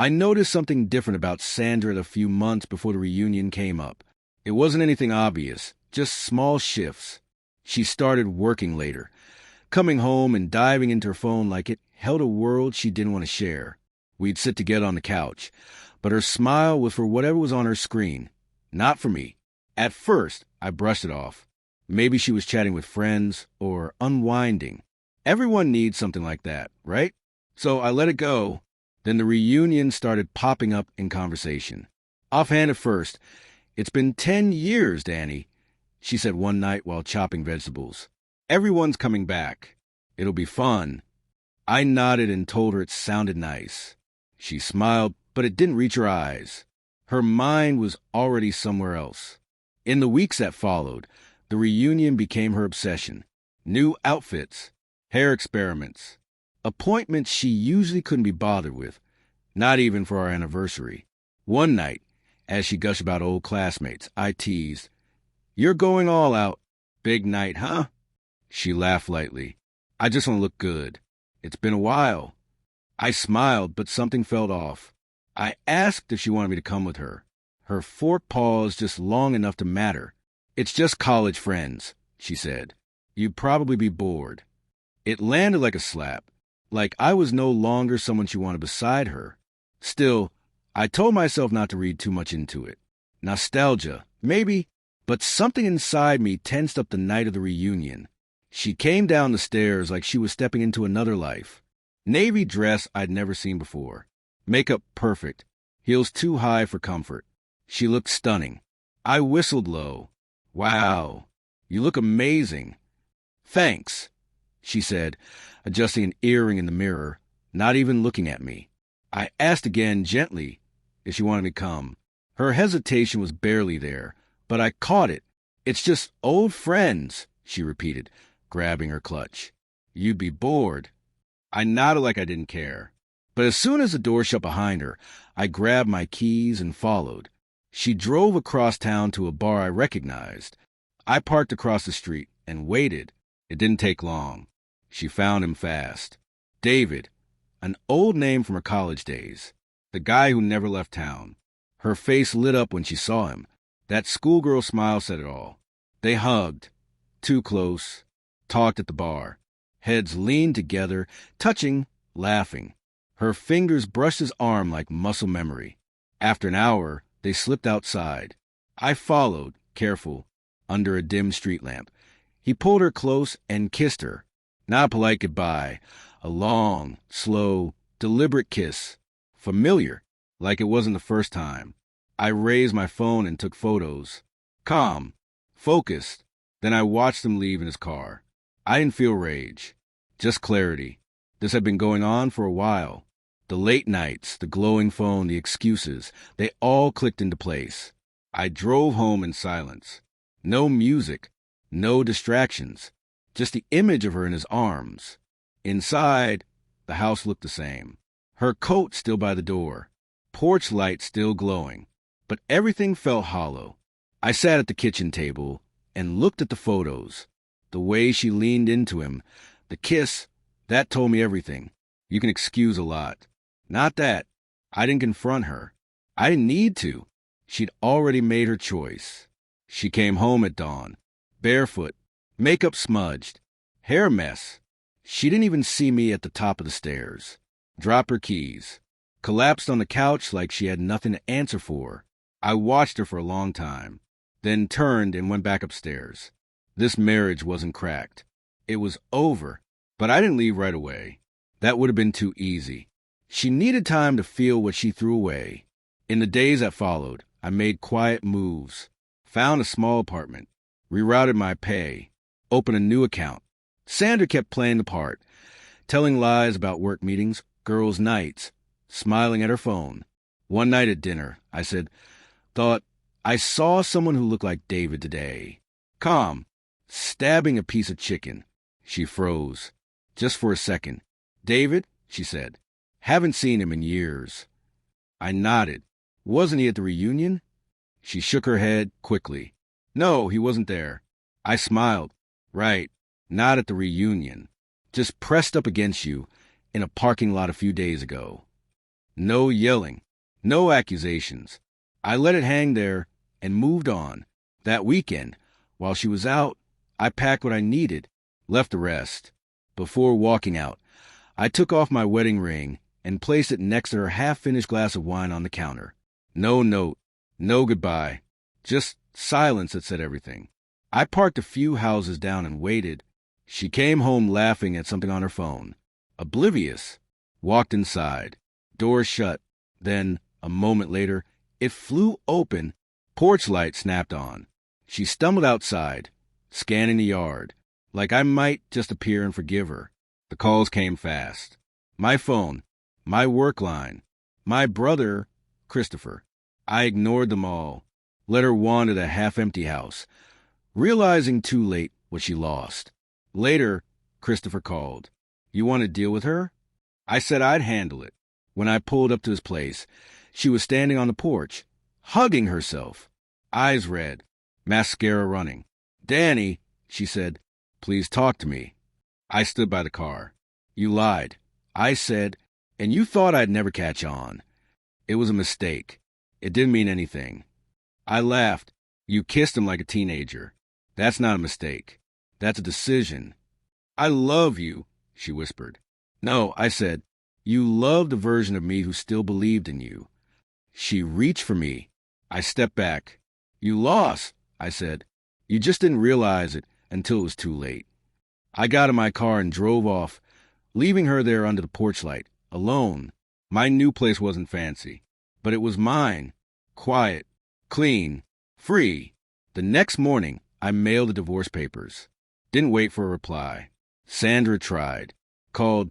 I noticed something different about Sandra a few months before the reunion came up. It wasn't anything obvious, just small shifts. She started working later, coming home and diving into her phone like it held a world she didn't want to share. We'd sit together on the couch, but her smile was for whatever was on her screen, not for me. At first, I brushed it off. Maybe she was chatting with friends or unwinding. Everyone needs something like that, right? So I let it go. Then the reunion started popping up in conversation. Offhand at first, "It's been 10 years, Danny," she said one night while chopping vegetables. "Everyone's coming back. It'll be fun." I nodded and told her it sounded nice. She smiled, but it didn't reach her eyes. Her mind was already somewhere else. In the weeks that followed, the reunion became her obsession. New outfits, hair experiments, appointments she usually couldn't be bothered with, not even for our anniversary. One night, as she gushed about old classmates, I teased, "You're going all out. Big night, huh?" She laughed lightly. "I just want to look good. It's been a while." I smiled, but something felt off. I asked if she wanted me to come with her. Her fork paused just long enough to matter. "It's just college friends," she said. "You'd probably be bored." It landed like a slap, like I was no longer someone she wanted beside her. Still, I told myself not to read too much into it. Nostalgia, maybe, but something inside me tensed up the night of the reunion. She came down the stairs like she was stepping into another life. Navy dress I'd never seen before. Makeup perfect. Heels too high for comfort. She looked stunning. I whistled low. "Wow, you look amazing." "Thanks," she said, adjusting an earring in the mirror, not even looking at me. I asked again gently if she wanted me to come. Her hesitation was barely there, but I caught it. "It's just old friends," she repeated, grabbing her clutch. "You'd be bored." I nodded like I didn't care. But as soon as the door shut behind her, I grabbed my keys and followed. She drove across town to a bar I recognized. I parked across the street and waited. It didn't take long. She found him fast. David, an old name from her college days. The guy who never left town. Her face lit up when she saw him. That schoolgirl smile said it all. They hugged. Too close. Talked at the bar. Heads leaned together, touching, laughing. Her fingers brushed his arm like muscle memory. After an hour, they slipped outside. I followed, careful, under a dim street lamp. He pulled her close and kissed her. Not a polite goodbye. A long, slow, deliberate kiss. Familiar, like it wasn't the first time. I raised my phone and took photos. Calm, focused. Then I watched him leave in his car. I didn't feel rage, just clarity. This had been going on for a while. The late nights, the glowing phone, the excuses, they all clicked into place. I drove home in silence. No music, no distractions, just the image of her in his arms. Inside, the house looked the same. Her coat still by the door, porch light still glowing, but everything felt hollow. I sat at the kitchen table and looked at the photos. The way she leaned into him, the kiss, that told me everything. You can excuse a lot. Not that. I didn't confront her. I didn't need to. She'd already made her choice. She came home at dawn, barefoot, makeup smudged, hair mess. She didn't even see me at the top of the stairs. Dropped her keys. Collapsed on the couch like she had nothing to answer for. I watched her for a long time, then turned and went back upstairs. This marriage wasn't cracked. It was over, but I didn't leave right away. That would have been too easy. She needed time to feel what she threw away. In the days that followed, I made quiet moves, found a small apartment, rerouted my pay, opened a new account. Sandra kept playing the part, telling lies about work meetings, girls' nights, smiling at her phone. One night at dinner, I said, "Thought I saw someone who looked like David today." Calm, stabbing a piece of chicken. She froze, just for a second. "David?" she said. "Haven't seen him in years." I nodded. "Wasn't he at the reunion?" She shook her head quickly. "No, he wasn't there." I smiled. "Right, not at the reunion. Just pressed up against you in a parking lot a few days ago." No yelling. No accusations. I let it hang there and moved on. That weekend, while she was out, I packed what I needed, left the rest. Before walking out, I took off my wedding ring and placed it next to her half-finished glass of wine on the counter. No note, no goodbye, just silence that said everything. I parked a few houses down and waited. She came home laughing at something on her phone. Oblivious. Walked inside. Door shut. Then, a moment later, it flew open. Porch light snapped on. She stumbled outside, scanning the yard, like I might just appear and forgive her. The calls came fast. My phone, my work line, my brother, Christopher. I ignored them all, let her wander the half-empty house, realizing too late what she lost. Later, Christopher called. You want to deal with her? I said I'd handle it. When I pulled up to his place, she was standing on the porch, hugging herself, eyes red, mascara running. Danny, she said, please talk to me. I stood by the car. You lied. I said, and you thought I'd never catch on. It was a mistake. It didn't mean anything. I laughed. You kissed him like a teenager. That's not a mistake. That's a decision. I love you, she whispered. No, I said, you loved the version of me who still believed in you. She reached for me. I stepped back. You lost, I said. You just didn't realize it until it was too late. I got in my car and drove off, leaving her there under the porch light, alone. My new place wasn't fancy, but it was mine. Quiet, clean, free. The next morning, I mailed the divorce papers. Didn't wait for a reply. Sandra tried. Called,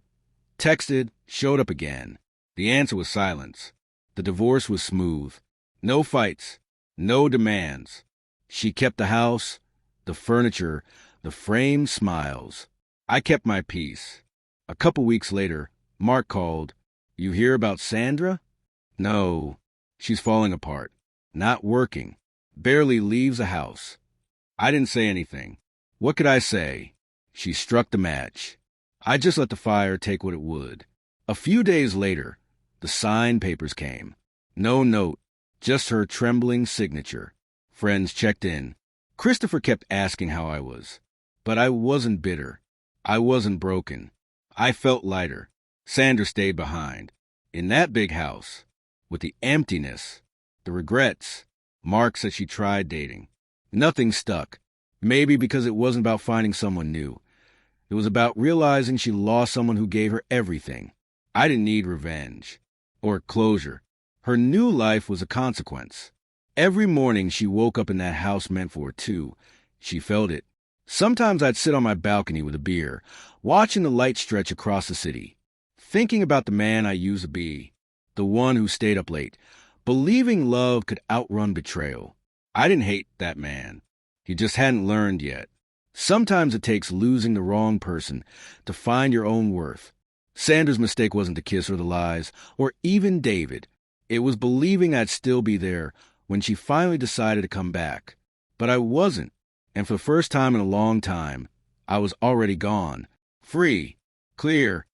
texted, showed up again. The answer was silence. The divorce was smooth. No fights. No demands. She kept the house, the furniture, the framed smiles. I kept my peace. A couple weeks later, Mark called. You hear about Sandra? No. She's falling apart. Not working. Barely leaves the house. I didn't say anything. What could I say? She struck the match. I just let the fire take what it would. A few days later, the signed papers came. No note, just her trembling signature. Friends checked in. Christopher kept asking how I was. But I wasn't bitter. I wasn't broken. I felt lighter. Sandra stayed behind. In that big house, with the emptiness, the regrets. Mark said she tried dating. Nothing stuck. Maybe because it wasn't about finding someone new. It was about realizing she lost someone who gave her everything. I didn't need revenge or closure. Her new life was a consequence. Every morning she woke up in that house meant for her too. She felt it. Sometimes I'd sit on my balcony with a beer, watching the light stretch across the city, thinking about the man I used to be, the one who stayed up late, believing love could outrun betrayal. I didn't hate that man. He just hadn't learned yet. Sometimes it takes losing the wrong person to find your own worth. Sandra's mistake wasn't the kiss or the lies, or even David. It was believing I'd still be there when she finally decided to come back. But I wasn't, and for the first time in a long time, I was already gone. Free, clear,